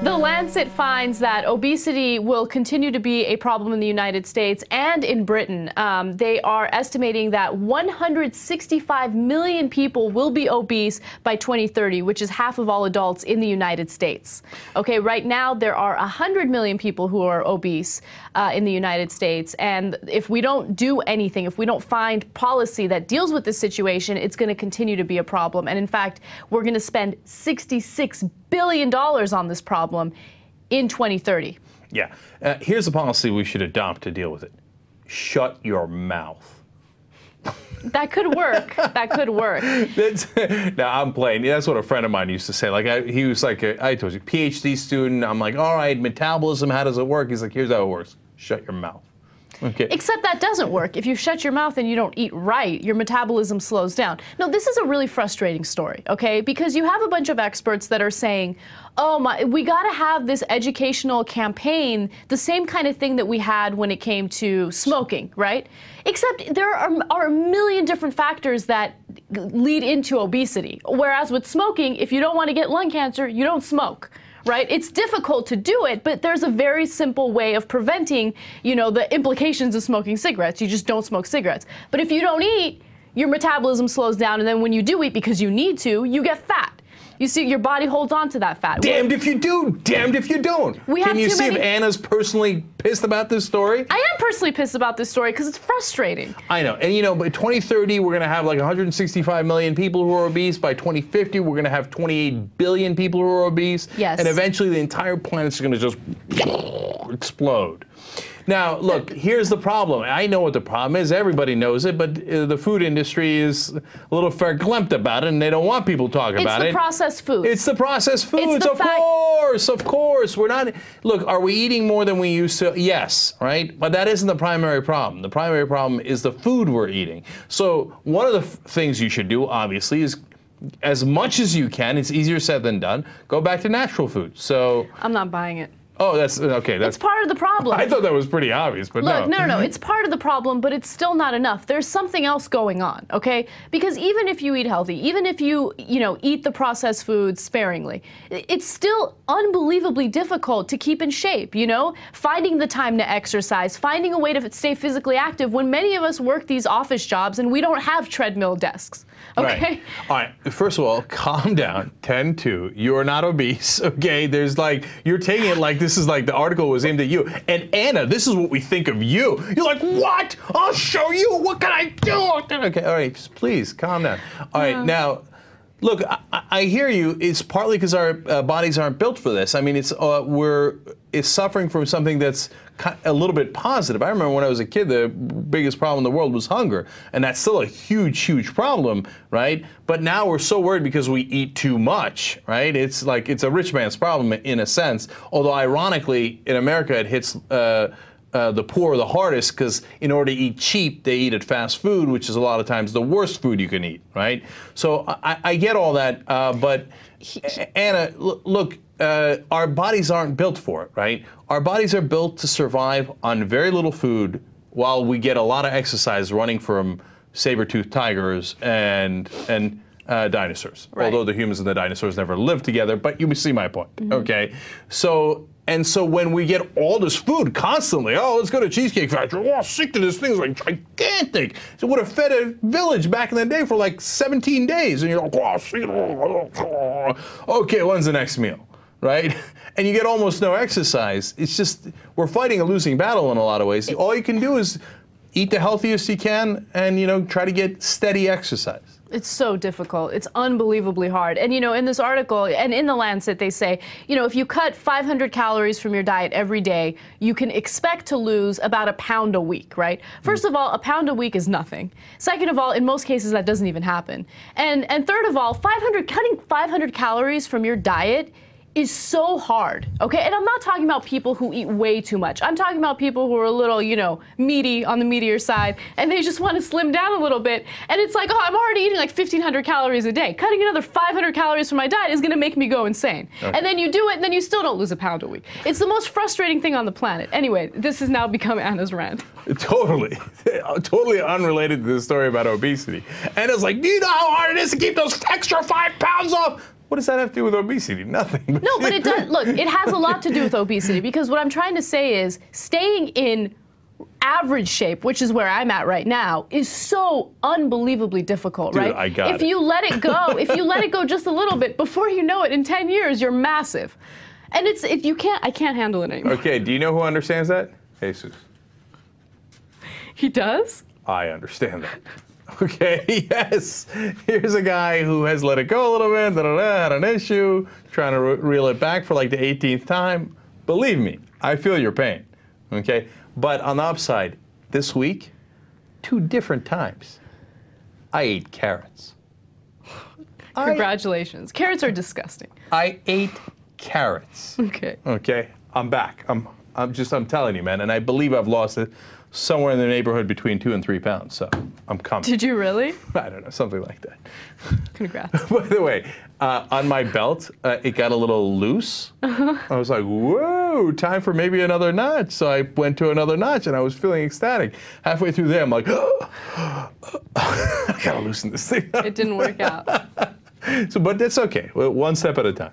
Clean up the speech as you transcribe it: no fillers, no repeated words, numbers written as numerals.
The Lancet finds that obesity will continue to be a problem in the United States and in Britain. They are estimating that 165 million people will be obese by 2030, which is half of all adults in the United States. Okay, right now there are 100 million people who are obese in the United States, and if we don't do anything, if we don't find policy that deals with this situation, it's going to continue to be a problem. And in fact, we're going to spend $66 billion on this problem in 2030. Yeah. Here's a policy we should adopt to deal with it. Shut your mouth. That could work. That could work. Now, I'm playing. That's what a friend of mine used to say. Like, he was like, I told you, PhD student. I'm like, all right, metabolism, how does it work? He's like, here's how it works. Shut your mouth. Okay. Except that doesn't work. If you shut your mouth and you don't eat right, your metabolism slows down. No, this is a really frustrating story, okay? Because you have a bunch of experts that are saying, oh my, we gotta have this educational campaign, the same kind of thing that we had when it came to smoking, right? Except there are a million different factors that lead into obesity. Whereas with smoking, if you don't want to get lung cancer, you don't smoke. Right? It's difficult to do it, but there's a very simple way of preventing, you know, the implications of smoking cigarettes. You just don't smoke cigarettes. But if you don't eat, your metabolism slows down, and then when you do eat because you need to, you get fat. You see, your body holds on to that fat. Damned if you do, damned if you don't. Can you see if Anna's personally pissed about this story? I am personally pissed about this story because it's frustrating. I know. And, you know, by 2030, we're going to have like 165 million people who are obese. By 2050, we're going to have 28 billion people who are obese. Yes. And eventually, the entire planet's going to just explode. Now, look, here's the problem. I know what the problem is. Everybody knows it, but the food industry is a little verklempt about it, and they don't want people talking about it. It's the processed foods. It's the processed foods, of course. We're not, look, are we eating more than we used to? Yes, right? But that isn't the primary problem. The primary problem is the food we're eating. So one of the things you should do, obviously, is as much as you can, it's easier said than done, go back to natural food. So I'm not buying it. Oh, that's okay. It's part of the problem. I thought that was pretty obvious, but Look, no. It's part of the problem, but it's still not enough. There's something else going on, okay? Because even if you eat healthy, even if you eat the processed foods sparingly, it's still unbelievably difficult to keep in shape, you know? Finding the time to exercise, finding a way to stay physically active when many of us work these office jobs and we don't have treadmill desks. Okay. Right. All right. First of all, calm down. 10-2. You are not obese. Okay. There's like, you're taking it like this is like the article was aimed at you. And Anna, this is what we think of you. You're like, what? I'll show you. What can I do? Okay. All right. Just please calm down. All right. Now, look, I hear you. It's partly because our bodies aren't built for this. I mean, it's suffering from something that's a little bit positive. I remember when I was a kid, the biggest problem in the world was hunger, and that's still a huge, huge problem, right? But now we're so worried because we eat too much, right? It's like it's a rich man's problem in a sense. Although ironically, in America, it hits the poor the hardest because in order to eat cheap, they eat at fast food, which is a lot of times the worst food you can eat, right? So I get all that, but Anna, look, our bodies aren't built for it, right? Our bodies are built to survive on very little food while we get a lot of exercise running from saber-toothed tigers and dinosaurs. Right. Although the humans and the dinosaurs never lived together, but you see my point, okay? So when we get all this food constantly, oh, let's go to Cheesecake Factory. Oh, sick to this thing is like gigantic. So it would have fed a village back in the day for like 17 days. And you're like, oh, okay, when's the next meal, right? And you get almost no exercise. It's just, we're fighting a losing battle in a lot of ways. All you can do is eat the healthiest you can and, try to get steady exercise. It's so difficult. It's unbelievably hard. And, in this article, and in The Lancet, they say, if you cut 500 calories from your diet every day, you can expect to lose about a pound a week, right? First of all, a pound a week is nothing. Second of all, in most cases, that doesn't even happen. And third of all, cutting 500 calories from your diet is so hard, okay? And I'm not talking about people who eat way too much. I'm talking about people who are a little, meaty on the meatier side, and they just want to slim down a little bit. And it's like, oh, I'm already eating like 1,500 calories a day. Cutting another 500 calories from my diet is gonna make me go insane. Okay. And then you do it, and then you still don't lose a pound a week. It's the most frustrating thing on the planet. Anyway, this has now become Anna's rant. Totally. Totally unrelated to the story about obesity. Anna's like, do you know how hard it is to keep those extra 5 pounds off? What does that have to do with obesity? Nothing. No, but it does. Look, it has a lot to do with obesity because what I'm trying to say is staying in average shape, which is where I'm at right now, is so unbelievably difficult, Dude, right? I got if it. you let it go, if you let it go just a little bit, before you know it, in 10 years, you're massive. And I can't handle it anymore. Okay, do you know who understands that? Jesus. He does? I understand that. Okay, yes. Here's a guy who has let it go a little bit, had an issue, trying to reel it back for like the 18th time. Believe me, I feel your pain. Okay? But on the upside, this week, 2 different times, I ate carrots. Congratulations. Carrots are disgusting. I ate carrots. Okay. Okay? I'm back. I'm telling you, man, and I believe I've lost it somewhere in the neighborhood between 2 and 3 pounds, so I'm coming. Did you really? I don't know, something like that. Congrats. By the way, on my belt, it got a little loose. I was like, whoa, time for maybe another notch. So I went to another notch, and I was feeling ecstatic. Halfway through there, I'm like, I gotta loosen this thing up. It didn't work out. But that's okay, one step at a time.